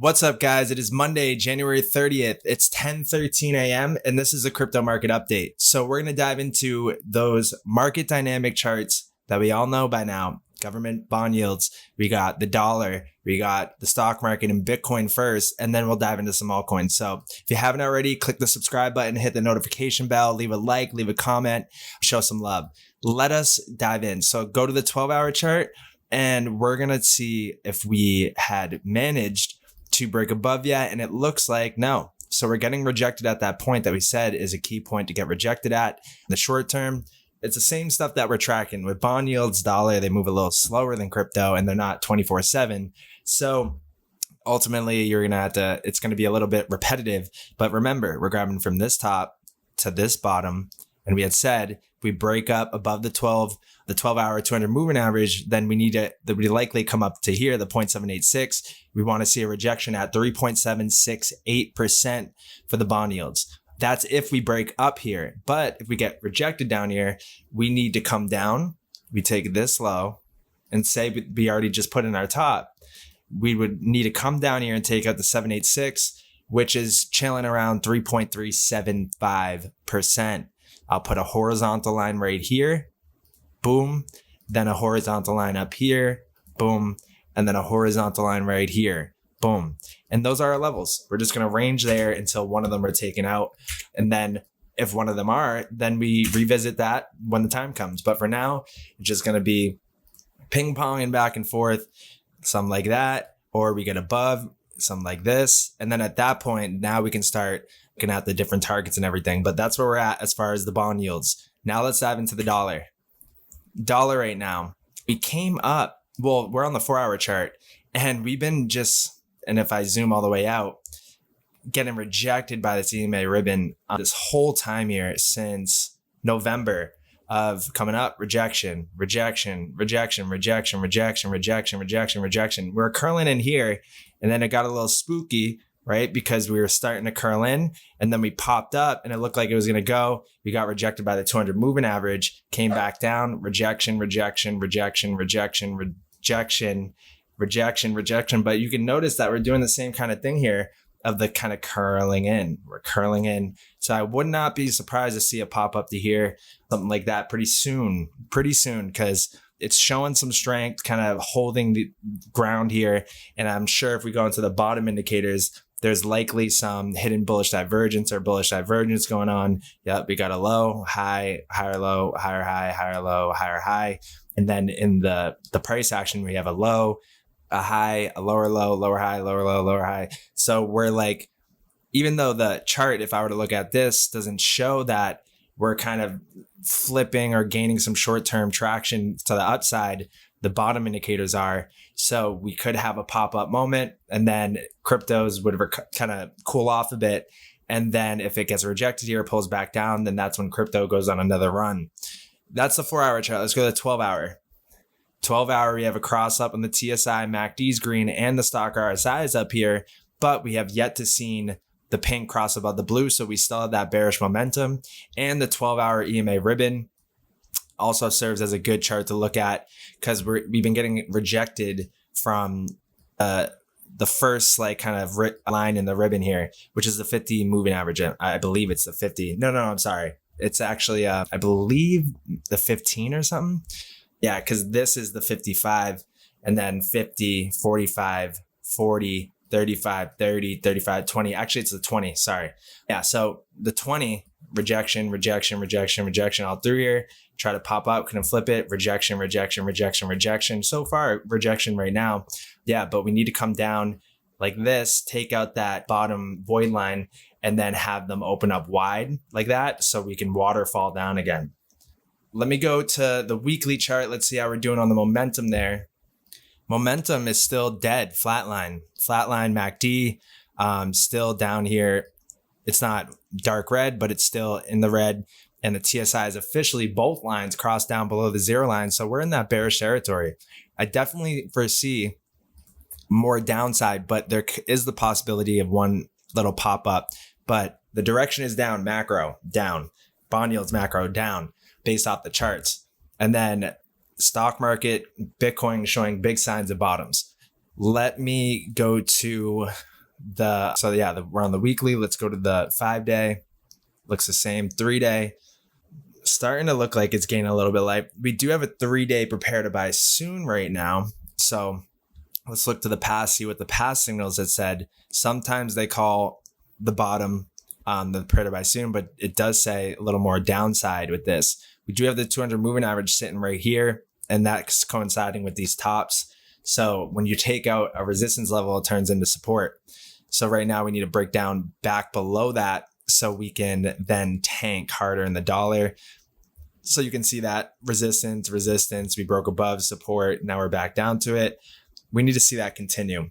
What's up, guys? It is Monday, January 30th. It's 10:13 a.m. and this is a crypto market update. So we're going to dive into those market dynamic charts that we all know by now. Government bond yields, we got the dollar, we got the stock market and Bitcoin first, and then we'll dive into some altcoins. So if you haven't already, click the subscribe button, hit the notification bell, leave a like, leave a comment, show some love. Let us dive in. So go to the 12-hour chart and we're going to see if we had managed to break above yet, and it looks like no. So we're getting rejected at that point that we said is a key point to get rejected at. In the short term, it's the same stuff that we're tracking. With bond yields, dollar, they move a little slower than crypto and they're not 24/7. So ultimately you're going to have to, it's going to be a little bit repetitive, but remember, we're grabbing from this top to this bottom. And we had said, if we break up above the 12-hour 200 moving average, then we need to, that we likely come up to here, the 0.786. We want to see a rejection at 3.768% for the bond yields. That's if we break up here. But if we get rejected down here, we need to come down. We take this low and say we already just put in our top. We would need to come down here and take out the 786, which is chilling around 3.375%. I'll put a horizontal line right here. Boom. Then a horizontal line up here. Boom. And then a horizontal line right here. Boom. And those are our levels. We're just going to range there until one of them are taken out. And then if one of them are, then we revisit that when the time comes. But for now, it's just going to be ping ponging back and forth, some like that, or we get above, some like this. And then at that point, now we can start looking at the different targets and everything. But that's where we're at as far as the bond yields. Now let's dive into the dollar. Dollar right now, we came up, well, we're on the 4-hour chart and we've been just, and if I zoom all the way out, getting rejected by the EMA ribbon this whole time here since November of coming up, rejection. We're curling in here and then it got a little spooky, right? Because we were starting to curl in and then we popped up and it looked like it was going to go. We got rejected by the 200 moving average, came back down, rejection. But you can notice that we're doing the same kind of thing here of the kind of curling in. We're curling in. So I would not be surprised to see it pop up to here, something like that pretty soon, because it's showing some strength, kind of holding the ground here. And I'm sure if we go into the bottom indicators, there's likely some hidden bullish divergence or bullish divergence going on. Yep, we got a low, high, higher low, higher high, higher low, higher high. And then in the price action, we have a low, a high, a lower low, lower high, lower low, lower high. So we're like, even though the chart, if I were to look at this, doesn't show that we're kind of flipping or gaining some short-term traction to the upside, the bottom indicators are. So we could have a pop-up moment and then cryptos would kind of cool off a bit. And then if it gets rejected here, pulls back down, then that's when crypto goes on another run. That's the 4-hour chart. Let's go to the 12-hour. 12-hour, we have a cross up on the TSI, MACD's green, and the stock RSI is up here, but we have yet to see the pink cross above the blue, so we still have that bearish momentum. And the 12-hour EMA ribbon also serves as a good chart to look at because we've been getting rejected from the first like kind of line in the ribbon here, which is the 50 moving average. I believe it's the 50. No, I'm sorry. It's actually, I believe the 15 or something. Yeah, because this is the 55 and then 50, 45, 40, 35, 30, 35, 20. Actually, it's the 20. Sorry. Yeah, so the 20, rejection all through here. Try to pop up, couldn't flip it. Rejection. So far, rejection right now. Yeah, but we need to come down like this, take out that bottom void line, and then have them open up wide like that so we can waterfall down again. Let me go to the weekly chart. Let's see how we're doing on the momentum there. Momentum is still dead, flatline MACD, still down here. It's not dark red, but it's still in the red. And the TSI is officially both lines crossed down below the 0 line. So we're in that bearish territory. I definitely foresee more downside, but there is the possibility of one little pop up. But the direction is down, macro, down. Bond yields, macro, down, based off the charts. And then stock market, Bitcoin showing big signs of bottoms. Let me go to we're on the weekly. Let's go to the 5-day. Looks the same. 3-day. Starting to look like it's gaining a little bit light. We do have a 3-day prepare to buy soon right now. So let's look to the past, see what the past signals had said. Sometimes they call the bottom on the prepare to buy soon, but it does say a little more downside with this. We do have the 200 moving average sitting right here, and that's coinciding with these tops. So when you take out a resistance level, it turns into support. So right now we need to break down back below that so we can then tank harder in the dollar. So you can see that resistance, we broke above support. Now we're back down to it. We need to see that continue.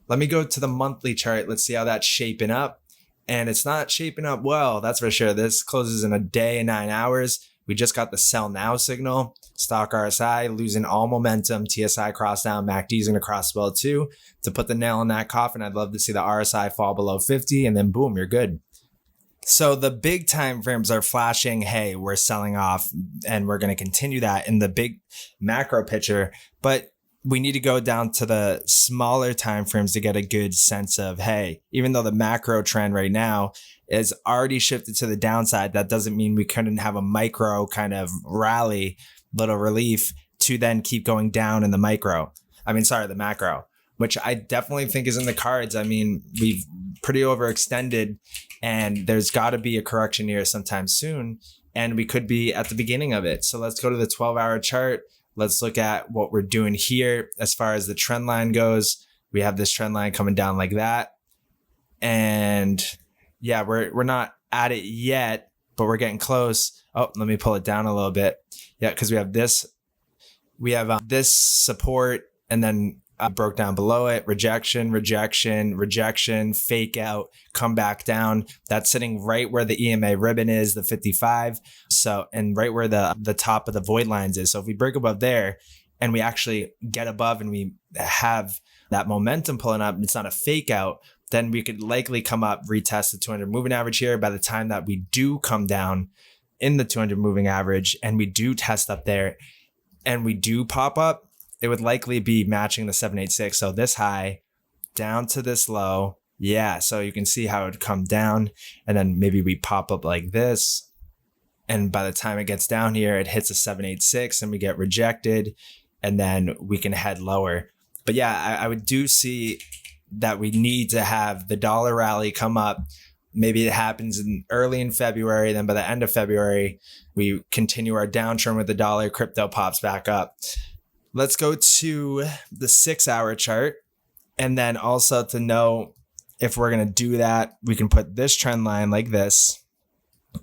Let me go to the monthly chart. Let's see how that's shaping up. And it's not shaping up well, that's for sure. This closes in a day and 9 hours. We just got the sell now signal. Stock RSI losing all momentum. TSI cross down. MACD's going to cross well too. To put the nail in that coffin, I'd love to see the RSI fall below 50 and then boom, you're good. So the big time frames are flashing, hey, we're selling off and we're going to continue that in the big macro picture. But we need to go down to the smaller time frames to get a good sense of, hey, even though the macro trend right now is already shifted to the downside, that doesn't mean we couldn't have a micro kind of rally, little relief to then keep going down in the the macro, which I definitely think is in the cards. I mean, we've pretty overextended and there's got to be a correction here sometime soon, and we could be at the beginning of it. So let's go to the 12-hour chart. Let's look at what we're doing here as far as the trend line goes. We have this trend line coming down like that. And yeah, we're not at it yet, but we're getting close. Oh, let me pull it down a little bit. Yeah, because we have this support, and then broke down below it. Rejection, fake out, come back down. That's sitting right where the EMA ribbon is, the 55. So, and right where the top of the void lines is. So if we break above there and we actually get above and we have that momentum pulling up, and it's not a fake out, then we could likely come up, retest the 200 moving average here. By the time that we do come down in the 200 moving average and we do test up there and we do pop up, it would likely be matching the 786. So this high down to this low. Yeah. So you can see how it would come down, and then maybe we pop up like this. And by the time it gets down here, it hits a 786 and we get rejected, and then we can head lower. But yeah, I would do see that we need to have the dollar rally come up. Maybe it happens early in February. Then by the end of February, we continue our downtrend with the dollar. Crypto pops back up. Let's go to the 6-hour chart. And then also to know if we're going to do that, we can put this trend line like this.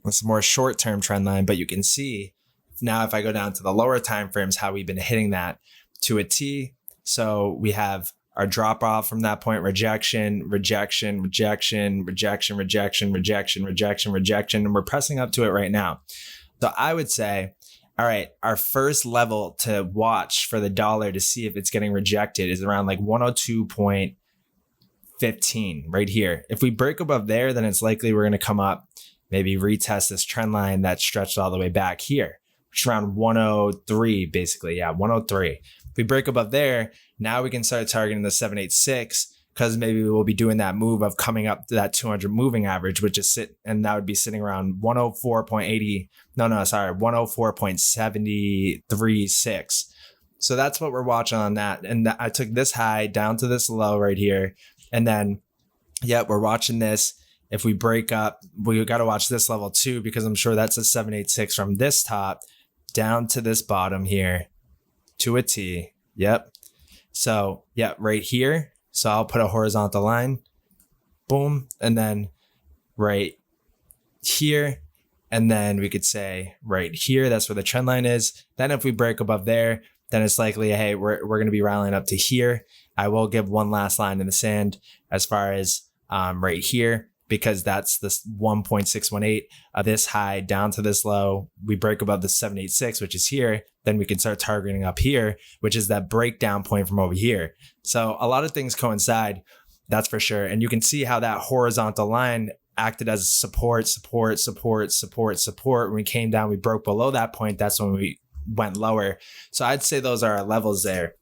It's a more short-term trend line, but you can see now if I go down to the lower time frames, how we've been hitting that to a T. So we have our drop off from that point, rejection, and we're pressing up to it right now. So I would say, all right, our first level to watch for the dollar to see if it's getting rejected is around like 102.15 right here. If we break above there, then it's likely we're going to come up, maybe retest this trend line that stretched all the way back here, which is around 103, basically. Yeah, 103. If we break above there, now we can start targeting the 786, because maybe we'll be doing that move of coming up to that 200 moving average, which is and that would be sitting around 104.736. So that's what we're watching on that. And I took this high down to this low right here. And then, yeah, we're watching this. If we break up, we got to watch this level too, because I'm sure that's a 786 from this top down to this bottom here to a T. Yep. So yeah, right here. So I'll put a horizontal line, boom, and then right here. And then we could say right here, that's where the trend line is. Then if we break above there, then it's likely, hey, we're going to be rallying up to here. I will give one last line in the sand as far as right here, because that's this 1.618, this high down to this low. We break above the 786, which is here. Then we can start targeting up here, which is that breakdown point from over here. So a lot of things coincide, that's for sure. And you can see how that horizontal line acted as support. When we came down, we broke below that point. That's when we went lower. So I'd say those are our levels there.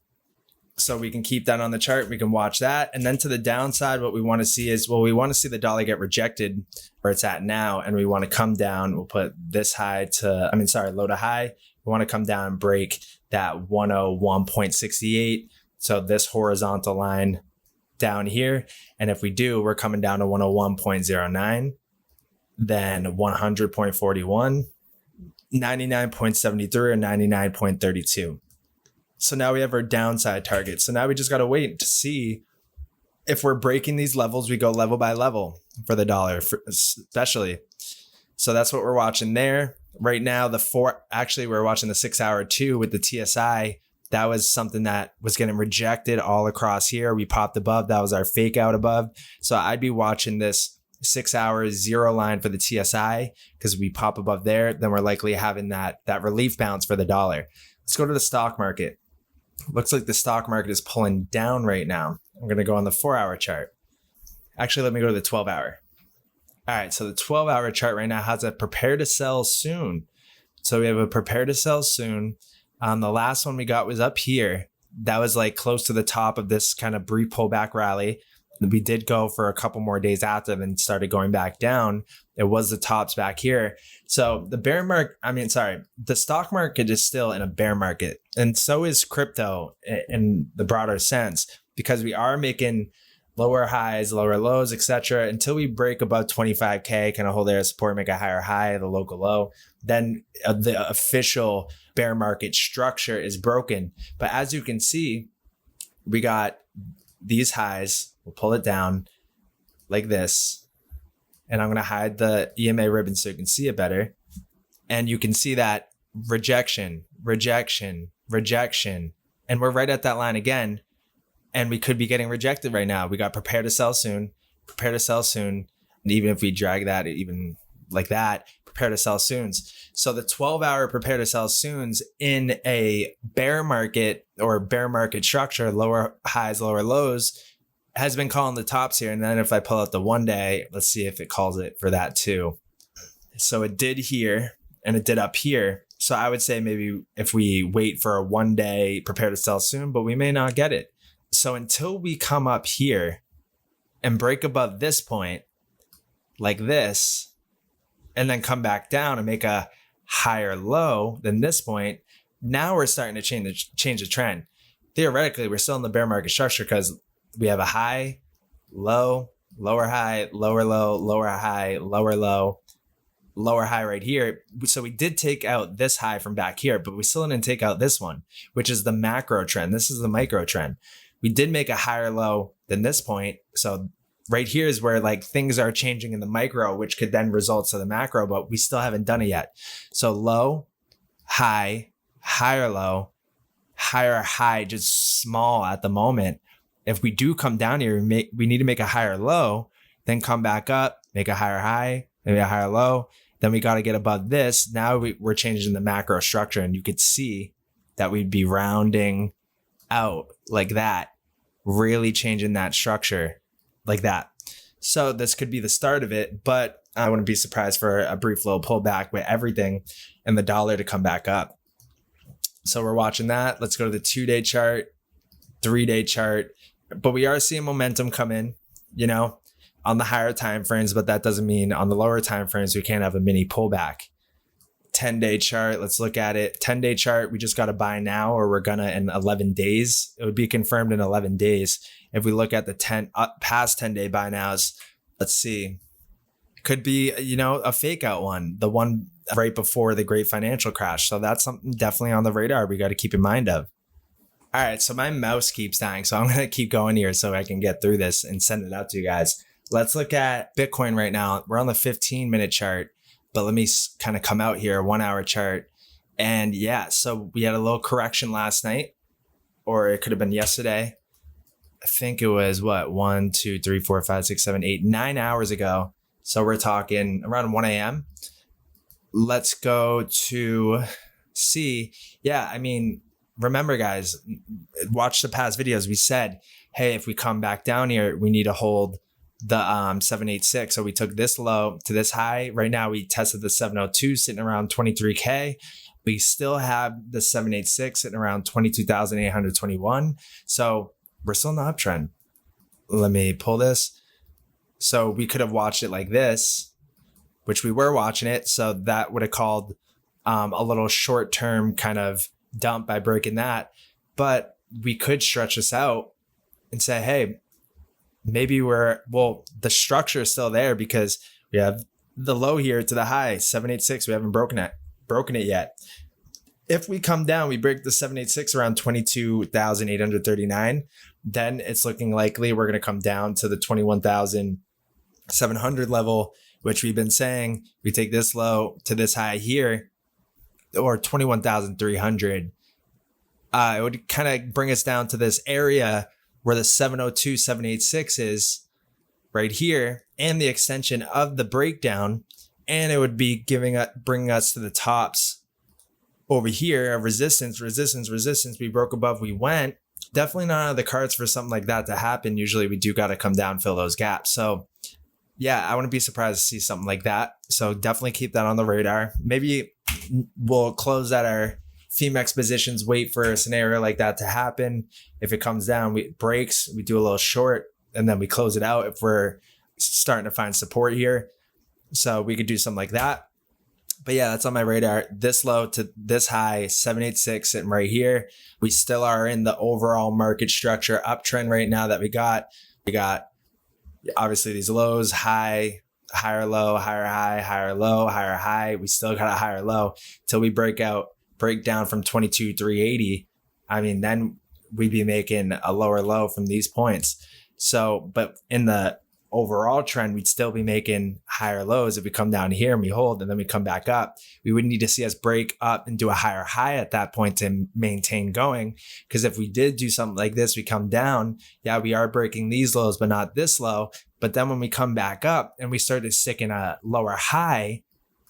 So we can keep that on the chart. We can watch that. And then to the downside, what we want to see is, well, we want to see the dollar get rejected where it's at now. And we want to come down. We'll put this high to, low to high. We want to come down and break that 101.68. So this horizontal line down here. And if we do, we're coming down to 101.09, then 100.41, 99.73, or 99.32. So now we have our downside target. So now we just got to wait to see if we're breaking these levels. We go level by level for the dollar, especially. So that's what we're watching there. Right now, we're watching the 6 hour too with the TSI. That was something that was getting rejected all across here. We popped above. That was our fake out above. So I'd be watching this 6 hour zero line for the TSI because we pop above there. Then we're likely having that relief bounce for the dollar. Let's go to the stock market. Looks like the stock market is pulling down right now. I'm going to go on the 4 hour chart. Actually, let me go to the 12 hour. All right. So the 12 hour chart right now has a prepare to sell soon. So we have a prepare to sell soon. The last one we got was up here. That was like close to the top of this kind of brief pullback rally. We did go for a couple more days after and started going back down. It was the tops back here. So the stock market is still in a bear market. And so is crypto in the broader sense, because we are making lower highs, lower lows, etc. Until we break above 25K, kind of hold there as support, make a higher high, the local low. Then the official bear market structure is broken. But as you can see, we got these highs. We'll pull it down like this. And I'm going to hide the EMA ribbon so you can see it better. And you can see that rejection, rejection, rejection. And we're right at that line again. And we could be getting rejected right now. We got prepare to sell soon, prepare to sell soon. And even if we drag that, even like that, prepare to sell soons. So the 12 hour prepare to sell soons in a bear market or bear market structure, lower highs, lower lows, has been calling the tops here. And then if I pull out the 1 day, let's see if it calls it for that too. So it did here and it did up here. So I would say maybe if we wait for a 1 day prepare to sell soon, but we may not get it. So until we come up here and break above this point like this, and then come back down and make a higher low than this point, now we're starting to change the trend. Theoretically, we're still in the bear market structure because we have a high, low, lower high, lower low, lower high, lower low, lower high right here. So we did take out this high from back here, but we still didn't take out this one, which is the macro trend. This is the micro trend. We did make a higher low than this point. So right here is where like things are changing in the micro, which could then result to the macro, but we still haven't done it yet. So low, high, higher low, higher high, just small at the moment. If we do come down here, we need to make a higher low, then come back up, make a higher high, maybe a higher low. Then we got to get above this. Now we're changing the macro structure, and you could see that we'd be rounding out like that, really changing that structure like that. So this could be the start of it, but I wouldn't be surprised for a brief little pullback with everything and the dollar to come back up. So we're watching that. Let's go to the 2 day chart, 3 day chart. But we are seeing momentum come in, on the higher time frames, but that doesn't mean on the lower time frames we can't have a mini pullback. 10 day chart, let's look at it. 10 day chart, we just got to buy now, or we're gonna in 11 days. It would be confirmed in 11 days. If we look at the past 10 day buy nows, let's see. It could be, a fake out one, the one right before the great financial crash. So that's something definitely on the radar we got to keep in mind of. All right, so my mouse keeps dying, so I'm going to keep going here so I can get through this and send it out to you guys. Let's look at Bitcoin right now. We're on the 15-minute chart, but let me kind of come out here, 1 hour chart. And yeah, so we had a little correction last night, or it could have been yesterday. I think it was 1, 2, 3, 4, 5, 6, 7, 8, 9 hours ago. So we're talking around 1 a.m. Let's go to see. Yeah, remember, guys, watch the past videos. We said, hey, if we come back down here, we need to hold the 786. So we took this low to this high. Right now, we tested the 702, sitting around 23K. We still have the 786 at around 22,821. So we're still in the uptrend. Let me pull this. So we could have watched it like this, which we were watching it. So that would have called a little short-term kind of dump by breaking that. But we could stretch this out and say, hey, maybe the structure is still there because we have the low here to the high, 786. We haven't broken it yet. If we come down, we break the 786 around 22,839, then it's looking likely we're going to come down to the 21,700 level, which we've been saying we take this low to this high here, or 21,300. It would kind of bring us down to this area where the 702, 786 is right here, and the extension of the breakdown, and it would be bringing us to the tops over here of resistance. We broke above, we went. Definitely not out of the cards for something like that to happen. Usually we do got to come down, fill those gaps. So yeah, I wouldn't be surprised to see something like that. So definitely keep that on the radar. Maybe we'll close at our Femex positions, wait for a scenario like that to happen. If it comes down, it breaks, we do a little short, and then we close it out if we're starting to find support here. So we could do something like that. But yeah, that's on my radar. This low to this high, 786 sitting right here. We still are in the overall market structure uptrend right now that we got. We got obviously these lows, high, higher low, higher high, higher low, higher high. We still got a higher low till we break down from 22,380. I mean, then we'd be making a lower low from these points. So, but in the overall trend, we'd still be making higher lows if we come down here and we hold and then we come back up. We would need to see us break up and do a higher high at that point to maintain going. Because if we did do something like this, we come down, yeah, we are breaking these lows, but not this low. But then when we come back up and we start to stick in a lower high,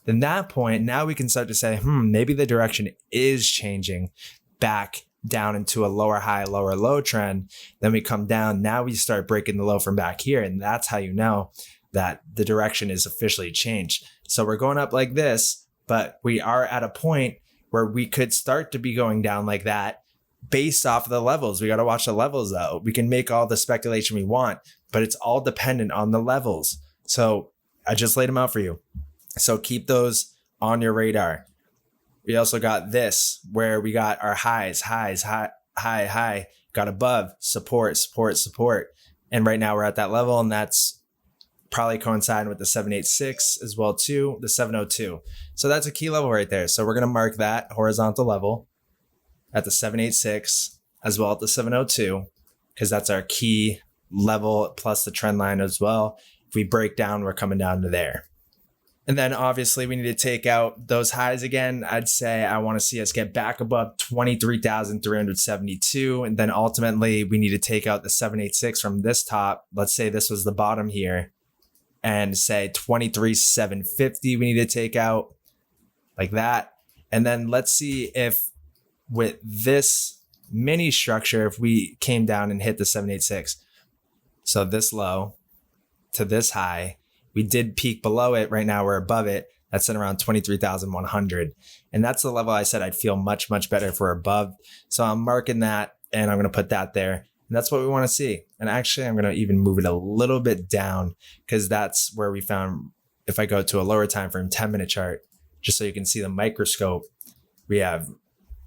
then that point, now we can start to say, maybe the direction is changing back down into a lower high, lower low trend. Then we come down. Now we start breaking the low from back here. And that's how you know that the direction is officially changed. So we're going up like this, but we are at a point where we could start to be going down like that based off of the levels. We got to watch the levels though. We can make all the speculation we want, but it's all dependent on the levels. So I just laid them out for you. So keep those on your radar. We also got this where we got our highs, high, got above, support. And right now we're at that level, and that's probably coinciding with the 786 as well too, the 702. So that's a key level right there. So we're going to mark that horizontal level at the 786 as well at the 702, because that's our key level plus the trend line as well. If we break down, we're coming down to there. And then obviously we need to take out those highs again. I'd say I want to see us get back above 23,372. And then ultimately we need to take out the 786 from this top. Let's say this was the bottom here, and say 23,750 we need to take out like that. And then let's see if with this mini structure, if we came down and hit the 786. So this low to this high, we did peak below it. Right now we're above it. That's at around 23,100. And that's the level I said I'd feel much, much better if we're above. So I'm marking that and I'm going to put that there. And that's what we want to see. And actually, I'm going to even move it a little bit down, because that's where we found, if I go to a lower time frame 10-minute chart, just so you can see the microscope, we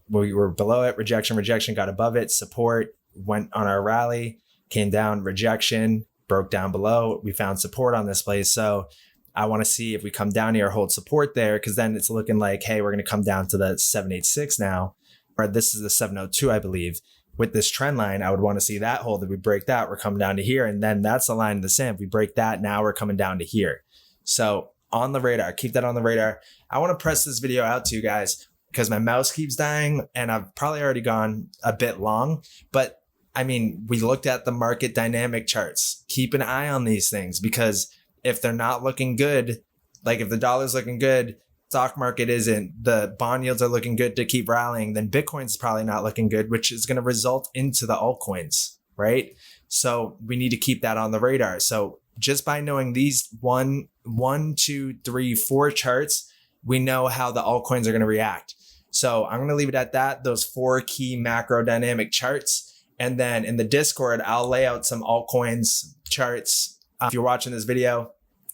were below it, rejection, got above it, support, went on our rally, came down, rejection, broke down below. We found support on this place. So I want to see if we come down here, hold support there, because then it's looking like, hey, we're going to come down to the 786 now, or this is the 702, I believe. With this trend line, I would want to see that hold. If we break that, we're coming down to here. And then that's the line in the sand. If we break that, now we're coming down to here. So on the radar, keep that on the radar. I want to press this video out to you guys because my mouse keeps dying and I've probably already gone a bit long. But I mean, we looked at the market dynamic charts. Keep an eye on these things, because if they're not looking good, like if the dollar's looking good, stock market isn't, the bond yields are looking good to keep rallying, then Bitcoin's probably not looking good, which is going to result into the altcoins, right? So we need to keep that on the radar. So just by knowing these 1, 2, 3, 4 charts, we know how the altcoins are going to react. So I'm going to leave it at that. Those 4 key macro dynamic charts. And then in the Discord, I'll lay out some altcoins charts. If you're watching this video,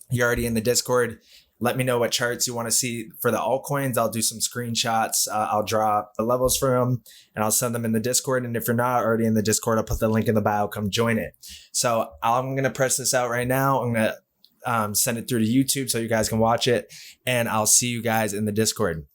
you're already in the Discord. Let me know what charts you want to see for the altcoins. I'll do some screenshots. I'll draw the levels for them and I'll send them in the Discord. And if you're not already in the Discord, I'll put the link in the bio. Come join it. So I'm going to press this out right now. I'm going to send it through to YouTube so you guys can watch it. And I'll see you guys in the Discord.